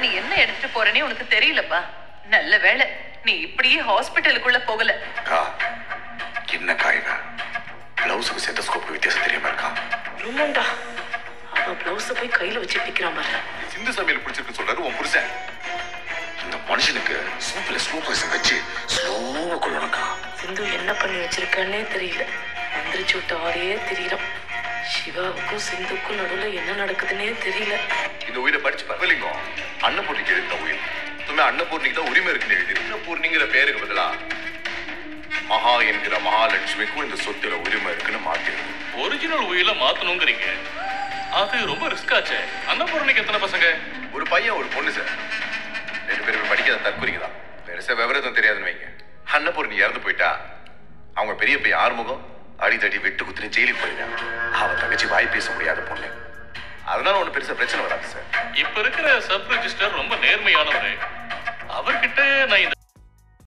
நீ என்ன எடுத்துட்டு போறேன்னு உனக்கு தெரியலப்பா. நல்ல வேளை நீ இப்படியே ஹாஸ்பிட்டலுக்குள்ள போகல. என்ன காய்வ பிளவுஸுக்கு ஸ்டெத்தஸ்கோப் வித்தியாசம் தெரியாம இருக்கா? இல்லண்டா, அவன் பிளவுஸ போய் கையில வச்சு பிக்கிறான் பாரு. சிந்து சமையல் பிடிச்சிருக்கு சொல்றாரு உன் புருஷன். இந்த மனுஷனுக்கு சூப்ல ஸ்லோ பாய்சன் வச்சு ஸ்லோவா கொள்ளணும்க்கா. சிந்து என்ன பண்ணி வச்சிருக்கான்னே தெரியல. மந்திரிச்சு விட்ட ஆளையே தெரியலாம். சிவாவுக்கும் சிந்துக்கும் நடுவுல என்ன நடக்குதுன்னே தெரியல. இந்த உயிரை படிச்சு பரவலிங்கம் அன்னபூர்ணிக்கு எழுதின உயிர். துமே அன்னபூர்ணிக்கு தான் உரிமை இருக்குன்னு எழுதி. அன்னபூர்ணிங்கிற பேருக்கு பதிலா மகா என்கிற மகாலட்சுமிக்கும் இந்த சொத்துல உரிமை இருக்குன்னு மாத்திருக்கு. ஒரிஜினல் உயிரை மாத்தணுங்கிறீங்க, அது ரொம்ப ரிஸ்க் ஆச்சே. அன்னபூர்ணிக்கு எத்தனை பசங்க? ஒரு பையன் ஒரு பொண்ணு சார். 2 பேரும் படிக்காத தற்கொலைக்கு தான். பெருசா விவரத்தும் தெரியாதுன்னு வைங்க. அன்னபூர்ணி இறந்து போயிட்டா அவங்க பெரிய பையன் ஆறுமுகம் அடித்தடி வெட்டு குத்துன்னு ஜெயிலுக்கு போயிட்டாங்க. அவன் தங்கச்சி வாய் பேச முடியாத பொண்ணு. அதனால ஒண்ணு பெருசா பிரச்சனை வராது சார். இப்ப இருக்கிற சப் ரெஜிஸ்டர் ரொம்ப நேர்மையானவரு.